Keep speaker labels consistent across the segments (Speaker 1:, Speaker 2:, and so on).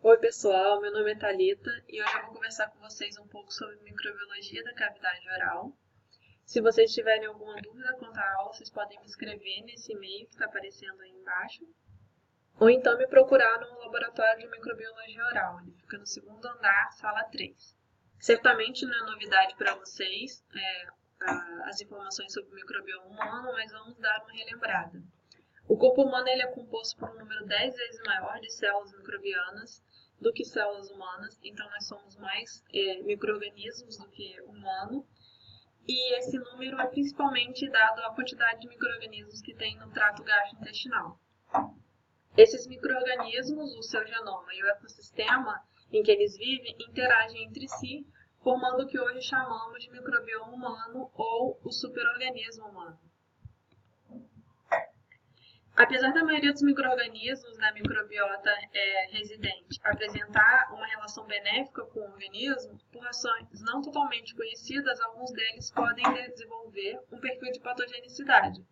Speaker 1: Oi pessoal, meu nome é Thalita e hoje eu vou conversar com vocês um pouco sobre microbiologia da cavidade oral. Se vocês tiverem alguma dúvida quanto à aula, vocês podem me escrever nesse e-mail que está aparecendo aí embaixo, ou então me procurar no laboratório de microbiologia oral, ele fica no segundo andar, sala 3. Certamente não é novidade para vocês as informações sobre o microbioma humano, mas vamos dar uma relembrada. O corpo humano ele é composto por um número 10 vezes maior de células microbianas do que células humanas, então nós somos mais micro-organismos do que humano, e esse número é principalmente dado à quantidade de micro-organismos que tem no trato gastrointestinal. Esses micro-organismos, o seu genoma e o ecossistema em que eles vivem, interagem entre si, formando o que hoje chamamos de microbioma humano ou o superorganismo humano. Apesar da maioria dos micro-organismos da microbiota residente apresentar uma relação benéfica com o organismo, por razões não totalmente conhecidas, alguns deles podem desenvolver um perfil de patogenicidade.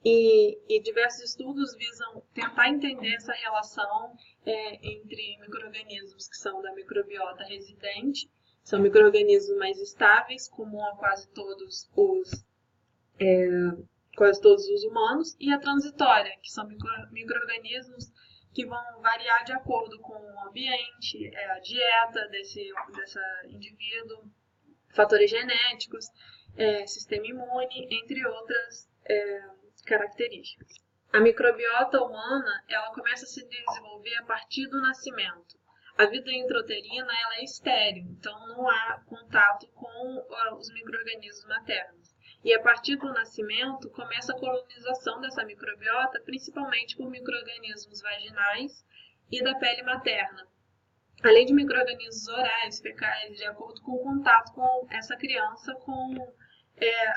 Speaker 1: E diversos estudos visam tentar entender essa relação entre micro-organismos que são da microbiota residente, são micro-organismos mais estáveis, comum a quase todos os humanos, e a transitória, que são micro-organismos que vão variar de acordo com o ambiente, a dieta desse indivíduo, fatores genéticos, sistema imune, entre outras características. A microbiota humana ela começa a se desenvolver a partir do nascimento. A vida intrauterina ela é estéril, então não há contato com os micro-organismos maternos. E a partir do nascimento começa a colonização dessa microbiota, principalmente por micro-organismos vaginais e da pele materna, além de micro-organismos orais, fecais, de acordo com o contato com essa criança, com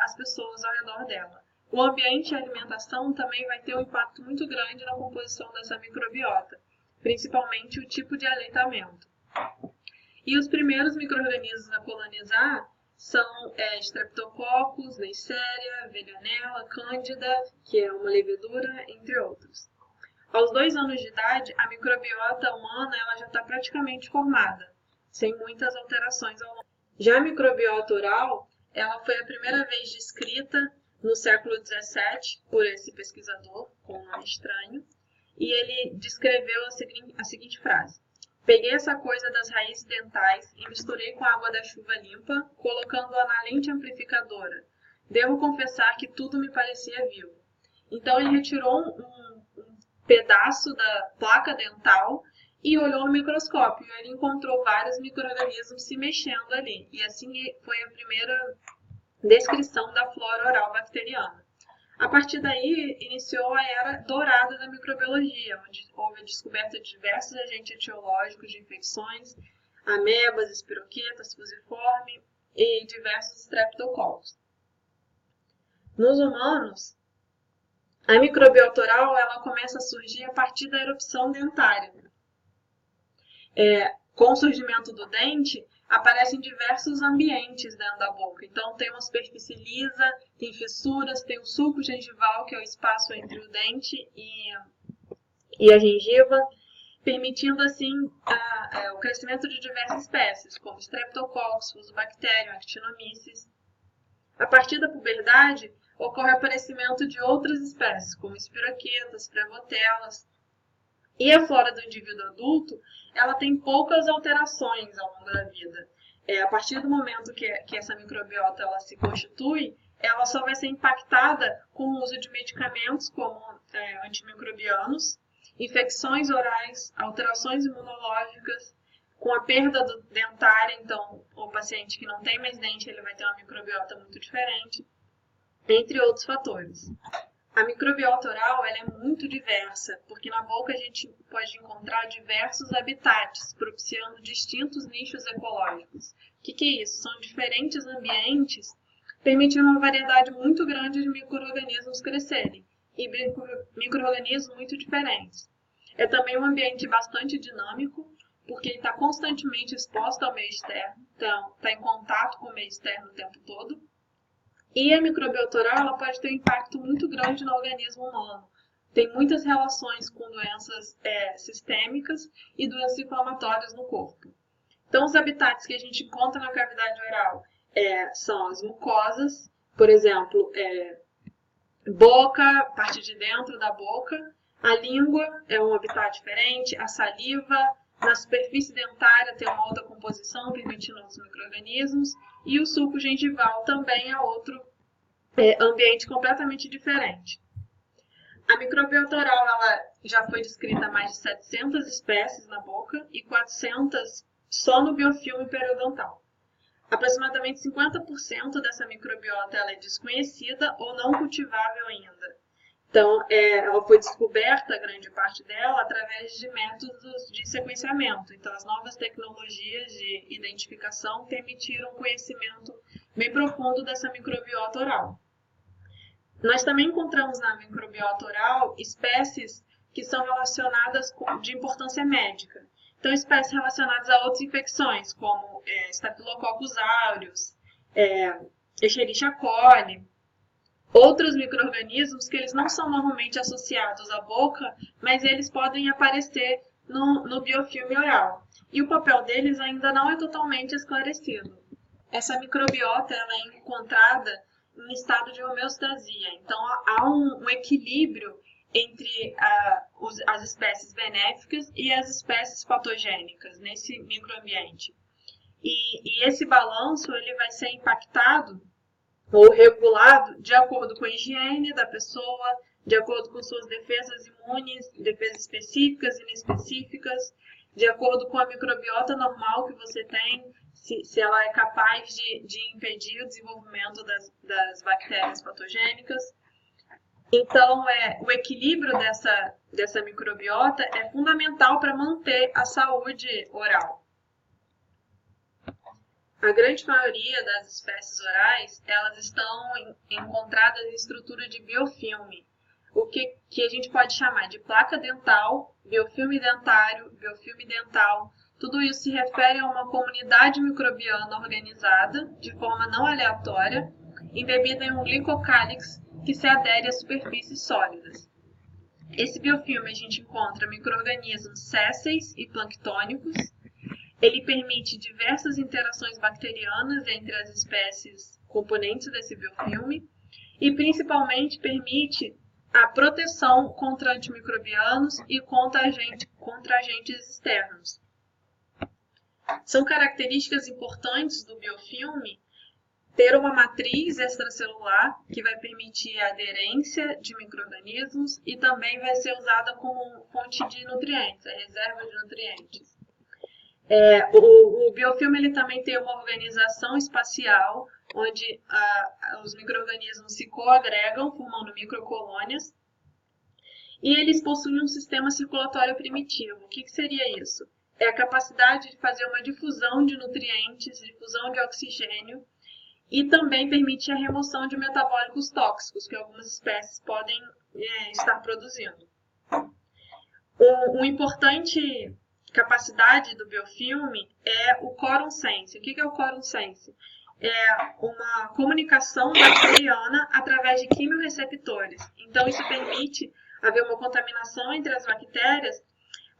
Speaker 1: as pessoas ao redor dela. O ambiente e a alimentação também vai ter um impacto muito grande na composição dessa microbiota, principalmente o tipo de aleitamento. E os primeiros micro-organismos a colonizar são Streptococcus, Neisseria, Veganella, Cândida, que é uma levedura, entre outros. Aos 2 anos de idade, a microbiota humana ela já está praticamente formada, sem muitas alterações ao longo. Já a microbiota oral, ela foi a primeira vez descrita no século XVII por esse pesquisador, com um nome estranho, e ele descreveu a seguinte frase: peguei essa coisa das raízes dentais e misturei com a água da chuva limpa, colocando-a na lente amplificadora. Devo confessar que tudo me parecia vivo. Então ele retirou um pedaço da placa dental e olhou no microscópio. Ele encontrou vários micro-organismos se mexendo ali. E assim foi a primeira descrição da flora oral bacteriana. A partir daí, iniciou a era dourada da microbiologia, onde houve a descoberta de diversos agentes etiológicos de infecções, amebas, espiroquetas, fusiforme e diversos streptococcus. Nos humanos, a microbiota oral ela começa a surgir a partir da erupção dentária. Com o surgimento do dente, aparecem diversos ambientes dentro da boca. Então, tem uma superfície lisa, tem fissuras, tem o sulco gengival, que é o espaço entre o dente e a gengiva, permitindo, assim, o crescimento de diversas espécies, como Streptococcus, Fusobacterium, Actinomyces. A partir da puberdade, ocorre o aparecimento de outras espécies, como espiroquetas, prevotelas. E a flora do indivíduo adulto, ela tem poucas alterações ao longo da vida. A partir do momento que essa microbiota ela se constitui, ela só vai ser impactada com o uso de medicamentos como antimicrobianos, infecções orais, alterações imunológicas, com a perda do dentária, então o paciente que não tem mais dente ele vai ter uma microbiota muito diferente, entre outros fatores. A microbiota oral ela é muito diversa, porque na boca a gente pode encontrar diversos habitats, propiciando distintos nichos ecológicos. O que é isso? São diferentes ambientes, permitindo uma variedade muito grande de micro-organismos crescerem, e micro-organismos muito diferentes. É também um ambiente bastante dinâmico, porque ele está constantemente exposto ao meio externo, então está em contato com o meio externo o tempo todo. E a microbiota oral ela pode ter um impacto muito grande no organismo humano, tem muitas relações com doenças sistêmicas e doenças inflamatórias no corpo. Então, os habitats que a gente encontra na cavidade oral são as mucosas, por exemplo, boca, parte de dentro da boca. A língua é um habitat diferente, a saliva, na superfície dentária tem uma outra composição, permitindo outros micro-organismos, e o sulco gengival também é outro ambiente completamente diferente. A microbiota oral ela já foi descrita mais de 700 espécies na boca e 400 só no biofilme periodontal. Aproximadamente 50% dessa microbiota ela é desconhecida ou não cultivável ainda. Então, ela foi descoberta, grande parte dela, através de métodos de sequenciamento. Então, as novas tecnologias de identificação permitiram um conhecimento bem profundo dessa microbiota oral. Nós também encontramos na microbiota oral espécies que são relacionadas de importância médica. Então, espécies relacionadas a outras infecções, como Staphylococcus aureus, Escherichia coli, outros micro-organismos que eles não são normalmente associados à boca, mas eles podem aparecer no biofilme oral. E o papel deles ainda não é totalmente esclarecido. Essa microbiota ela é encontrada em estado de homeostasia. Então, há um equilíbrio entre as espécies benéficas e as espécies patogênicas nesse microambiente. E esse balanço ele vai ser impactado ou regulado de acordo com a higiene da pessoa, de acordo com suas defesas imunes, defesas específicas e inespecíficas, de acordo com a microbiota normal que você tem, se ela é capaz de impedir o desenvolvimento das bactérias patogênicas. Então, o equilíbrio dessa microbiota é fundamental para manter a saúde oral. A grande maioria das espécies orais, elas estão encontradas em estrutura de biofilme, o que a gente pode chamar de placa dental, biofilme dentário, biofilme dental. Tudo isso se refere a uma comunidade microbiana organizada, de forma não aleatória, embebida em um glicocálix que se adere a superfícies sólidas. Esse biofilme a gente encontra micro-organismos sésseis e planctônicos. Ele permite diversas interações bacterianas entre as espécies componentes desse biofilme e principalmente permite a proteção contra antimicrobianos e contra agentes externos. São características importantes do biofilme ter uma matriz extracelular que vai permitir a aderência de micro-organismos e também vai ser usada como fonte de nutrientes, a reserva de nutrientes. O biofilme ele também tem uma organização espacial, onde os micro-organismos se coagregam, formando microcolônias, e eles possuem um sistema circulatório primitivo. O que seria isso? É a capacidade de fazer uma difusão de nutrientes, difusão de oxigênio, e também permite a remoção de metabólicos tóxicos, que algumas espécies podem estar produzindo. Uma importante capacidade do biofilme é o quorum sense. O que é o quorum sense? É uma comunicação bacteriana através de quimiorreceptores. Então, isso permite haver uma contaminação entre as bactérias,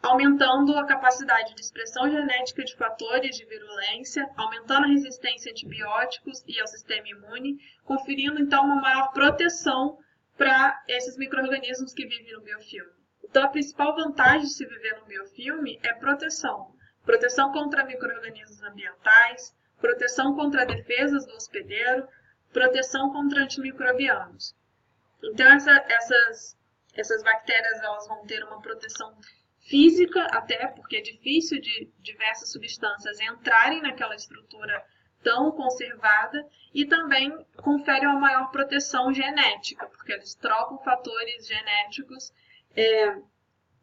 Speaker 1: aumentando a capacidade de expressão genética de fatores de virulência, aumentando a resistência a antibióticos e ao sistema imune, conferindo, então, uma maior proteção para esses micro-organismos que vivem no biofilme. Então, a principal vantagem de se viver no biofilme é proteção. Proteção contra micro-organismos ambientais, proteção contra defesas do hospedeiro, proteção contra antimicrobianos. Então, essas bactérias elas vão ter uma proteção física, até porque é difícil de diversas substâncias entrarem naquela estrutura tão conservada, e também conferem uma maior proteção genética, porque eles trocam fatores genéticos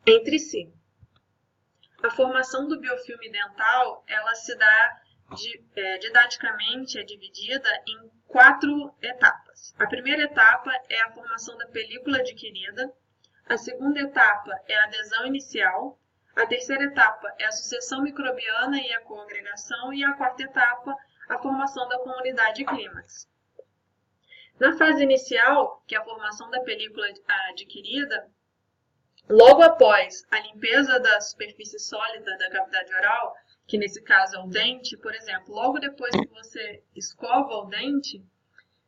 Speaker 1: entre si. A formação do biofilme dental, ela se dá didaticamente, é dividida em 4 etapas. A primeira etapa é a formação da película adquirida, a segunda etapa é a adesão inicial, a terceira etapa é a sucessão microbiana e a coagregação, e a quarta etapa, a formação da comunidade clímax. Na fase inicial, que é a formação da película adquirida, Logo após a limpeza da superfície sólida da cavidade oral, que nesse caso é o dente, por exemplo, logo depois que você escova o dente,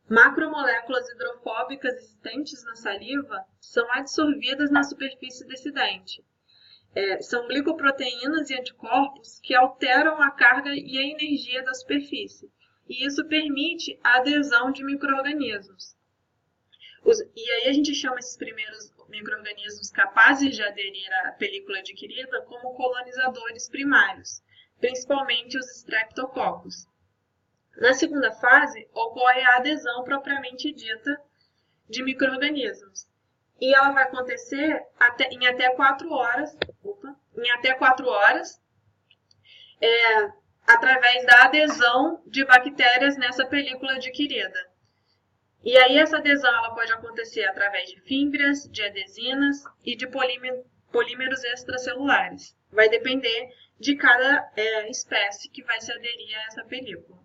Speaker 1: macromoléculas hidrofóbicas existentes na saliva são absorvidas na superfície desse dente. São glicoproteínas e anticorpos que alteram a carga e a energia da superfície, e isso permite a adesão de micro-organismos. E aí a gente chama esses primeiros micro-organismos capazes de aderir à película adquirida como colonizadores primários, principalmente os streptococcus. Na segunda fase, ocorre a adesão propriamente dita de micro-organismos. E ela vai acontecer em até 4 horas, através da adesão de bactérias nessa película adquirida. E aí essa adesão ela pode acontecer através de fímbrias, de adesinas e de polímeros extracelulares. Vai depender de cada espécie que vai se aderir a essa película.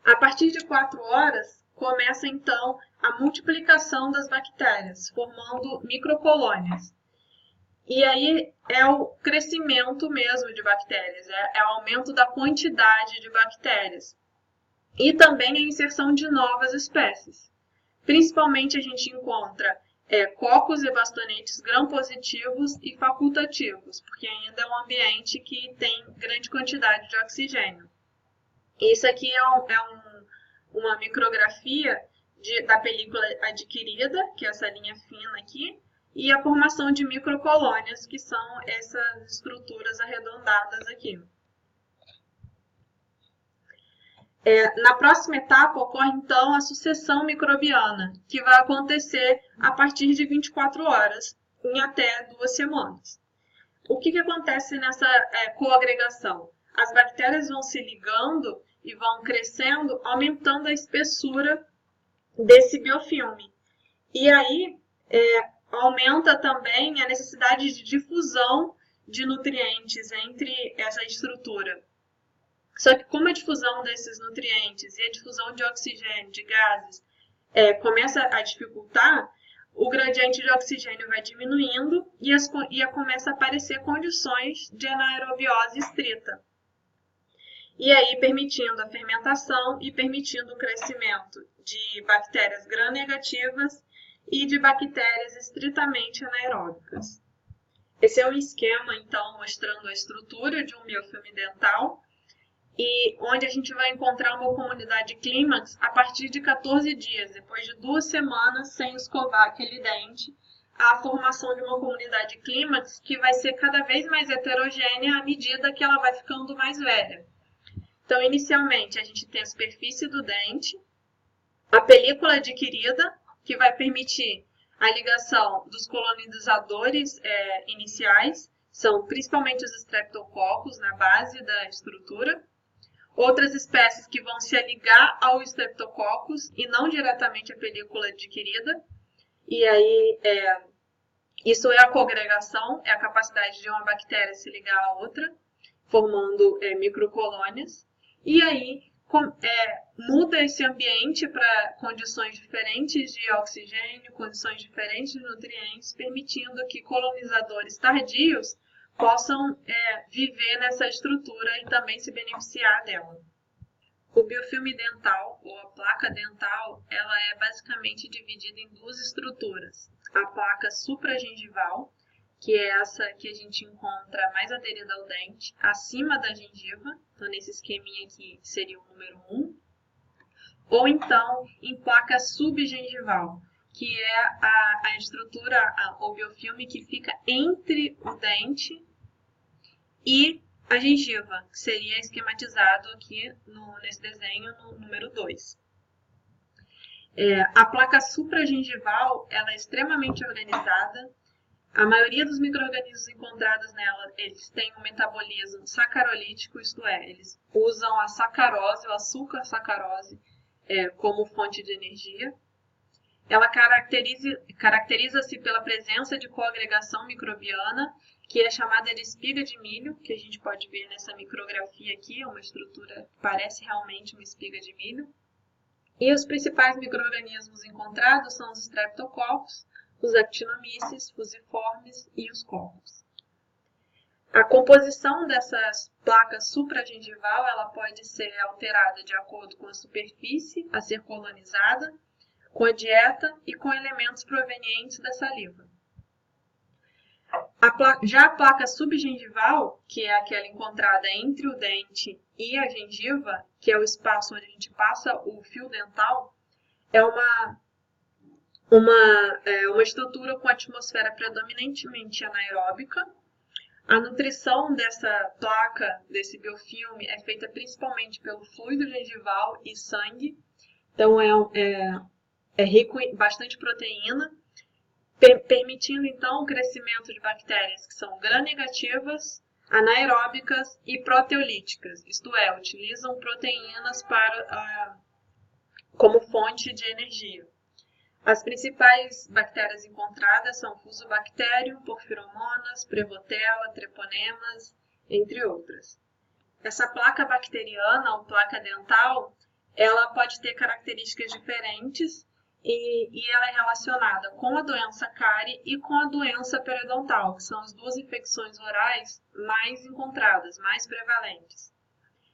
Speaker 1: A partir de 4 horas, começa então a multiplicação das bactérias, formando microcolônias. E aí é o crescimento mesmo de bactérias, é o aumento da quantidade de bactérias. E também a inserção de novas espécies. Principalmente a gente encontra cocos e bastonetes gram-positivos e facultativos, porque ainda é um ambiente que tem grande quantidade de oxigênio. Isso aqui uma micrografia da película adquirida, que é essa linha fina aqui, e a formação de microcolônias, que são essas estruturas arredondadas aqui. Na próxima etapa ocorre então a sucessão microbiana, que vai acontecer a partir de 24 horas, em até 2 semanas. O que acontece nessa coagregação? As bactérias vão se ligando e vão crescendo, aumentando a espessura desse biofilme. E aí aumenta também a necessidade de difusão de nutrientes entre essa estrutura. Só que como a difusão desses nutrientes e a difusão de oxigênio, de gases, começa a dificultar, o gradiente de oxigênio vai diminuindo e começa a aparecer condições de anaerobiose estrita. E aí permitindo a fermentação e permitindo o crescimento de bactérias gram-negativas e de bactérias estritamente anaeróbicas. Esse é um esquema, então, mostrando a estrutura de um biofilme dental, e onde a gente vai encontrar uma comunidade clímax a partir de 14 dias, depois de 2 semanas sem escovar aquele dente, a formação de uma comunidade clímax que vai ser cada vez mais heterogênea à medida que ela vai ficando mais velha. Então, inicialmente, a gente tem a superfície do dente, a película adquirida, que vai permitir a ligação dos colonizadores iniciais, são principalmente os streptococcus na base da estrutura, outras espécies que vão se ligar ao Streptococcus e não diretamente à película adquirida. E aí, isso é a congregação, é a capacidade de uma bactéria se ligar à outra, formando microcolônias. E aí, muda esse ambiente para condições diferentes de oxigênio, condições diferentes de nutrientes, permitindo que colonizadores tardios possam viver nessa estrutura e também se beneficiar dela. O biofilme dental, ou a placa dental, ela é basicamente dividida em 2 estruturas. A placa supragengival, que é essa que a gente encontra mais aderida ao dente, acima da gengiva, então nesse esqueminha aqui seria o número 1, ou então em placa subgengival, que é a estrutura, o biofilme que fica entre o dente e a gengiva, que seria esquematizado aqui nesse desenho no número 2. A placa supragengival ela é extremamente organizada. A maioria dos micro-organismos encontrados nela, eles têm um metabolismo sacarolítico, isto é, eles usam a sacarose, o açúcar sacarose, como fonte de energia. Ela caracteriza-se pela presença de coagregação microbiana, que é chamada de espiga de milho, que a gente pode ver nessa micrografia aqui, uma estrutura que parece realmente uma espiga de milho. E os principais micro-organismos encontrados são os streptococcus, os actinomyces, fusiformes e os cocos. A composição dessas placas supragengival ela pode ser alterada de acordo com a superfície a ser colonizada, com a dieta e com elementos provenientes da saliva. Já a placa subgengival, que é aquela encontrada entre o dente e a gengiva, que é o espaço onde a gente passa o fio dental, é uma estrutura com atmosfera predominantemente anaeróbica. A nutrição dessa placa, desse biofilme, é feita principalmente pelo fluido gengival e sangue. Então, é rico em bastante proteína, permitindo, então, o crescimento de bactérias que são gram-negativas, anaeróbicas e proteolíticas. Isto é, utilizam proteínas como fonte de energia. As principais bactérias encontradas são Fusobacterium, Porphyromonas, Prevotella, Treponemas, entre outras. Essa placa bacteriana, ou placa dental, ela pode ter características diferentes e ela é relacionada com a doença cárie e com a doença periodontal, que são as duas infecções orais mais encontradas, mais prevalentes.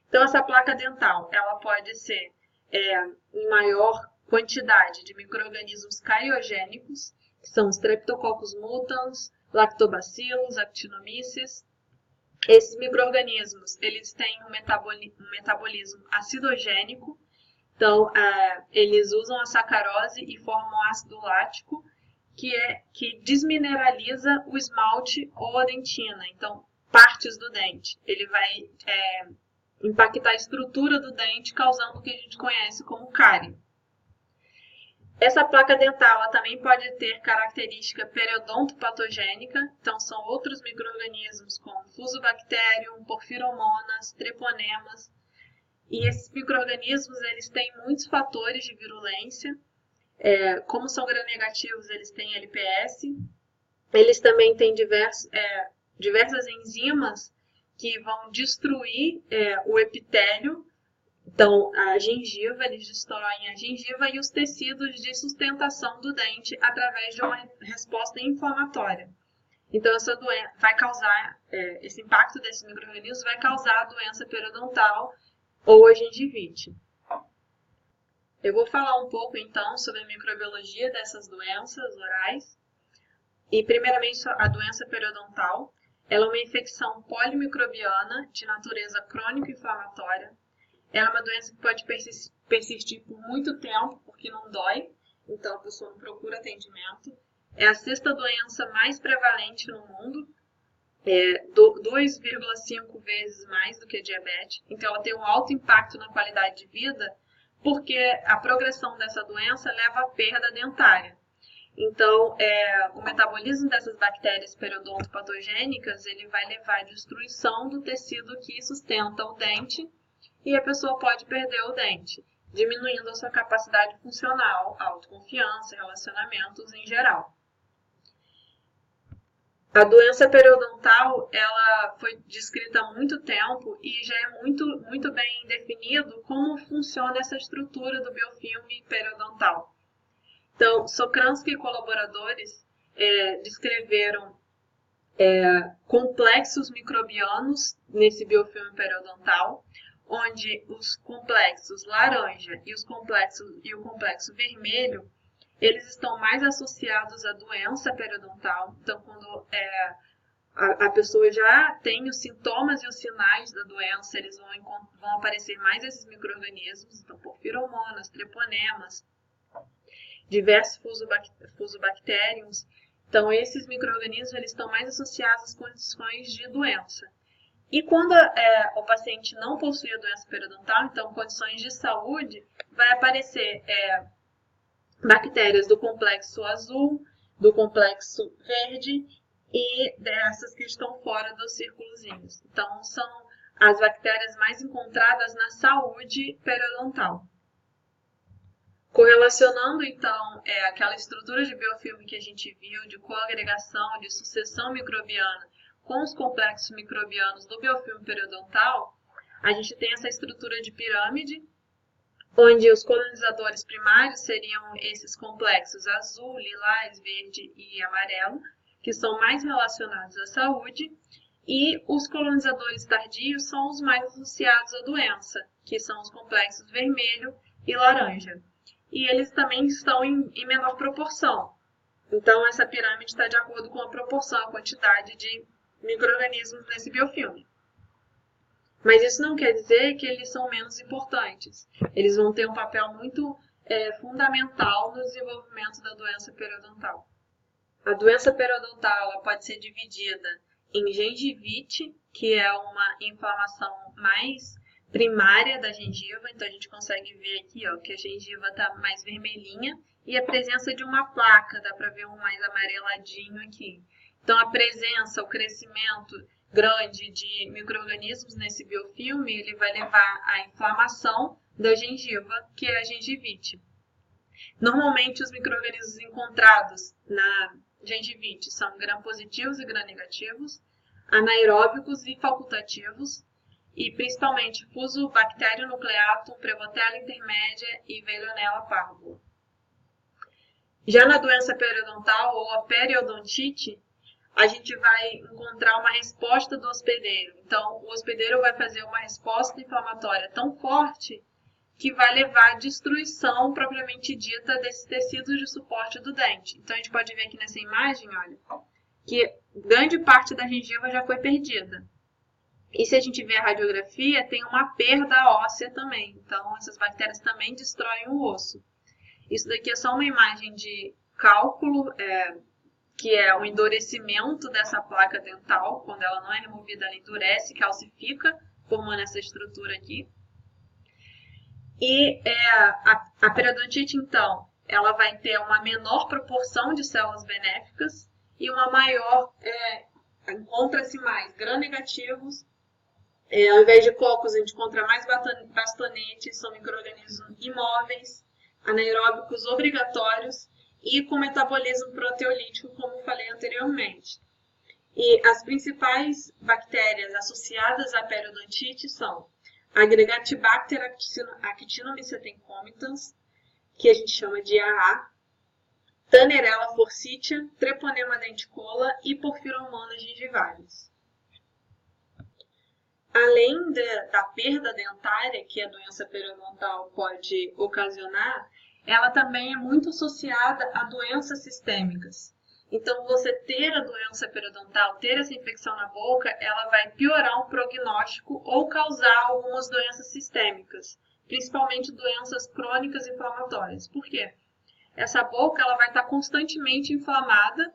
Speaker 1: Então, essa placa dental, ela pode ser em maior quantidade de micro-organismos cariogênicos, que são os Streptococcus mutans, Lactobacillus, Actinomyces. Esses micro-organismos, eles têm um metabolismo acidogênico, então eles usam a sacarose e formam ácido lático, que desmineraliza o esmalte ou a dentina, então partes do dente. Ele vai impactar a estrutura do dente, causando o que a gente conhece como cárie. Essa placa dental ela também pode ter característica periodontopatogênica, então são outros micro-organismos como Fusobacterium, Porphyromonas, Treponemas. E esses micro-organismos eles têm muitos fatores de virulência. Como são gram-negativos, eles têm LPS. Eles também têm diversas enzimas que vão destruir o epitélio. Então, a gengiva, eles destroem a gengiva e os tecidos de sustentação do dente através de uma resposta inflamatória. Então, essa doença vai causar, esse impacto desses micro-organismos vai causar a doença periodontal ou a gengivite. Eu vou falar um pouco, então, sobre a microbiologia dessas doenças orais. E, primeiramente, a doença periodontal. Ela é uma infecção polimicrobiana de natureza crônico-inflamatória. Ela é uma doença que pode persistir por muito tempo, porque não dói, então a pessoa não procura atendimento. É a sexta doença mais prevalente no mundo, 2,5 vezes mais do que a diabetes. Então ela tem um alto impacto na qualidade de vida, porque a progressão dessa doença leva à perda dentária. Então, o metabolismo dessas bactérias periodontopatogênicas, ele vai levar à destruição do tecido que sustenta o dente, e a pessoa pode perder o dente, diminuindo a sua capacidade funcional, autoconfiança, relacionamentos em geral. A doença periodontal ela foi descrita há muito tempo e já é muito bem definido como funciona essa estrutura do biofilme periodontal. Então, Sokransky e colaboradores descreveram complexos microbianos nesse biofilme periodontal, onde os complexos laranja e o complexo vermelho, eles estão mais associados à doença periodontal. Então, quando a pessoa já tem os sintomas e os sinais da doença, eles vão aparecer mais esses micro-organismos, então porfiromonas, treponemas, diversos fusobactériums. Então, esses micro-organismos eles estão mais associados às condições de doença. E quando o paciente não possui a doença periodontal, então condições de saúde, vai aparecer bactérias do complexo azul, do complexo verde e dessas que estão fora dos círculozinhos. Então, são as bactérias mais encontradas na saúde periodontal. Correlacionando, então, aquela estrutura de biofilme que a gente viu, de coagregação, de sucessão microbiana, com os complexos microbianos do biofilme periodontal, a gente tem essa estrutura de pirâmide, onde os colonizadores primários seriam esses complexos azul, lilás, verde e amarelo, que são mais relacionados à saúde, e os colonizadores tardios são os mais associados à doença, que são os complexos vermelho e laranja. E eles também estão em menor proporção. Então, essa pirâmide está de acordo com a proporção, a quantidade de micro-organismos nesse biofilme. Mas isso não quer dizer que eles são menos importantes. Eles vão ter um papel muito fundamental no desenvolvimento da doença periodontal. A doença periodontal ela pode ser dividida em gengivite, que é uma inflamação mais primária da gengiva. Então, a gente consegue ver aqui ó, que a gengiva está mais vermelhinha e a presença de uma placa, dá para ver um mais amareladinho aqui. Então, a presença, o crescimento grande de micro-organismos nesse biofilme, ele vai levar à inflamação da gengiva, que é a gengivite. Normalmente, os micro-organismos encontrados na gengivite são gram-positivos e gram-negativos, anaeróbicos e facultativos, e principalmente Fusobacterium nucleatum, Prevotella intermédia e Veillonella parvula. Já na doença periodontal ou a periodontite, a gente vai encontrar uma resposta do hospedeiro. Então, o hospedeiro vai fazer uma resposta inflamatória tão forte que vai levar à destruição propriamente dita desses tecidos de suporte do dente. Então, a gente pode ver aqui nessa imagem, olha, que grande parte da gengiva já foi perdida. E se a gente ver a radiografia, tem uma perda óssea também. Então, essas bactérias também destroem o osso. Isso daqui é só uma imagem de cálculo, que é o endurecimento dessa placa dental. Quando ela não é removida, ela endurece, calcifica, formando essa estrutura aqui. E a periodontite, então, ela vai ter uma menor proporção de células benéficas e uma maior, encontra-se mais gram-negativos. Ao invés de cocos, a gente encontra mais bastonetes, são micro-organismos imóveis, anaeróbicos obrigatórios e com metabolismo proteolítico, como falei anteriormente. E as principais bactérias associadas à periodontite são Aggregatibacter actinomycetencomitans, que a gente chama de AA, Tannerella forsythia, Treponema denticola e Porphyromonas gingivalis. Além da perda dentária que a doença periodontal pode ocasionar, ela também é muito associada a doenças sistêmicas. Então, você ter a doença periodontal, ter essa infecção na boca, ela vai piorar o prognóstico ou causar algumas doenças sistêmicas, principalmente doenças crônicas inflamatórias. Por quê? Essa boca ela vai estar constantemente inflamada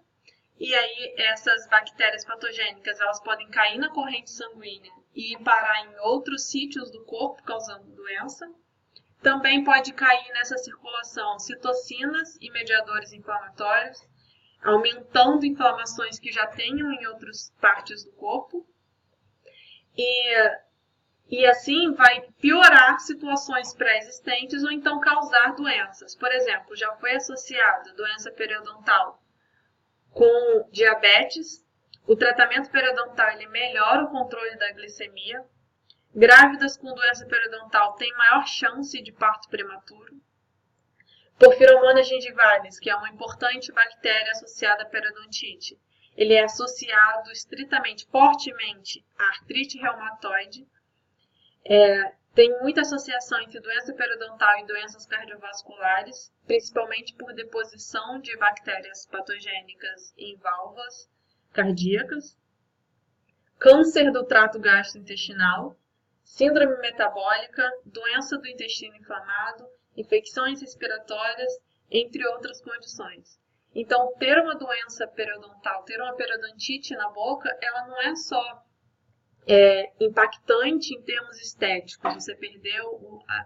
Speaker 1: e aí essas bactérias patogênicas elas podem cair na corrente sanguínea e parar em outros sítios do corpo, causando doença. Também pode cair nessa circulação citocinas e mediadores inflamatórios, aumentando inflamações que já tenham em outras partes do corpo. E assim vai piorar situações pré-existentes ou então causar doenças. Por exemplo, já foi associada doença periodontal com diabetes. O tratamento periodontal ele melhora o controle da glicemia. Grávidas com doença periodontal têm maior chance de parto prematuro. Porphyromonas gingivalis, que é uma importante bactéria associada à periodontite, ele é associado estritamente, fortemente, à artrite reumatoide. Tem muita associação entre doença periodontal e doenças cardiovasculares, principalmente por deposição de bactérias patogênicas em válvulas cardíacas. Câncer do trato gastrointestinal, síndrome metabólica, doença do intestino inflamado, infecções respiratórias, entre outras condições. Então, ter uma doença periodontal, ter uma periodontite na boca, ela não é só impactante em termos estéticos, você perdeu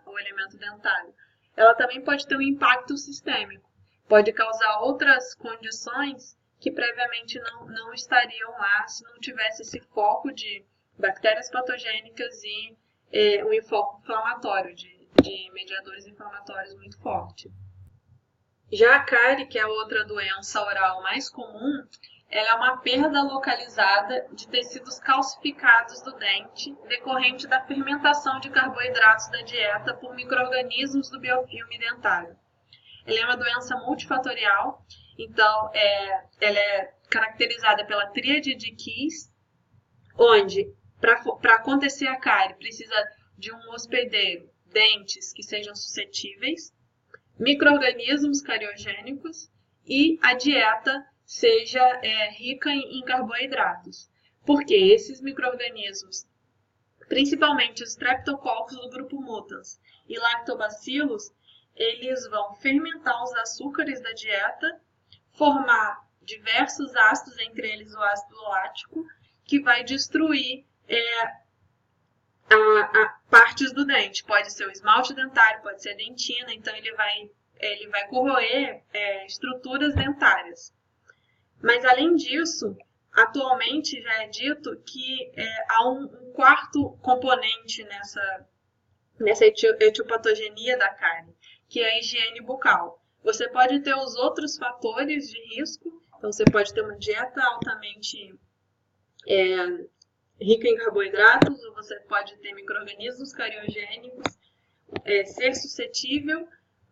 Speaker 1: o elemento dentário. Ela também pode ter um impacto sistêmico, pode causar outras condições que previamente não estariam lá se não tivesse esse foco de bactérias patogênicas e um enfoque inflamatório, de mediadores inflamatórios muito forte. Já a cárie, que é a outra doença oral mais comum, ela é uma perda localizada de tecidos calcificados do dente decorrente da fermentação de carboidratos da dieta por micro-organismos do biofilme dentário. Ela é uma doença multifatorial, então ela é caracterizada pela tríade de Kies, onde para acontecer a cárie precisa de um hospedeiro, dentes que sejam suscetíveis, micro-organismos cariogênicos e a dieta seja rica em carboidratos. Porque esses micro-organismos, principalmente os streptococcus do grupo mutans e lactobacillus, eles vão fermentar os açúcares da dieta, formar diversos ácidos, entre eles o ácido lático, que vai destruir partes do dente. Pode ser o esmalte dentário, pode ser a dentina, então ele vai corroer estruturas dentárias. Mas, além disso, atualmente já é dito que há um quarto componente nessa etiopatogenia da cárie, que é a higiene bucal. Você pode ter os outros fatores de risco, então você pode ter uma dieta altamente rica em carboidratos, ou você pode ter micro-organismos cariogênicos, ser suscetível,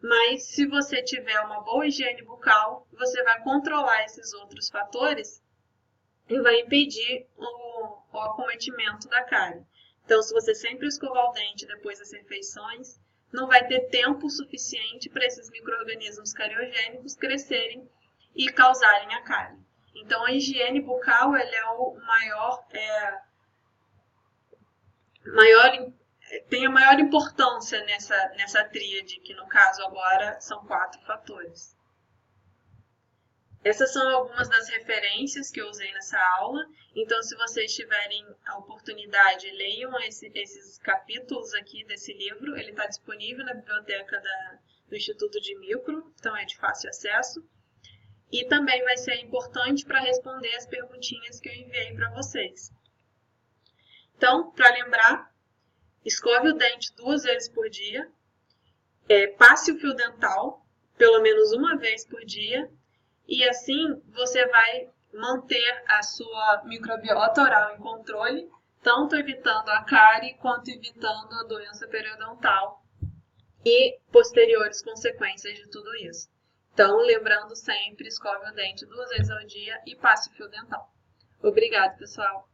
Speaker 1: mas se você tiver uma boa higiene bucal, você vai controlar esses outros fatores e vai impedir o acometimento da cárie. Então, se você sempre escovar o dente depois das refeições, não vai ter tempo suficiente para esses micro-organismos cariogênicos crescerem e causarem a cárie. Então, a higiene bucal ela é o tem a maior importância nessa tríade, que no caso agora são 4 fatores. Essas são algumas das referências que eu usei nessa aula, então se vocês tiverem a oportunidade, leiam esses capítulos aqui desse livro, ele está disponível na biblioteca do Instituto de Micro, então é de fácil acesso. E também vai ser importante para responder as perguntinhas que eu enviei para vocês. Então, para lembrar, escove o dente 2 vezes por dia, passe o fio dental pelo menos uma vez por dia, e assim você vai manter a sua microbiota oral em controle, tanto evitando a cárie quanto evitando a doença periodontal e posteriores consequências de tudo isso. Então, lembrando sempre, escove o dente 2 vezes ao dia e passe o fio dental. Obrigada, pessoal!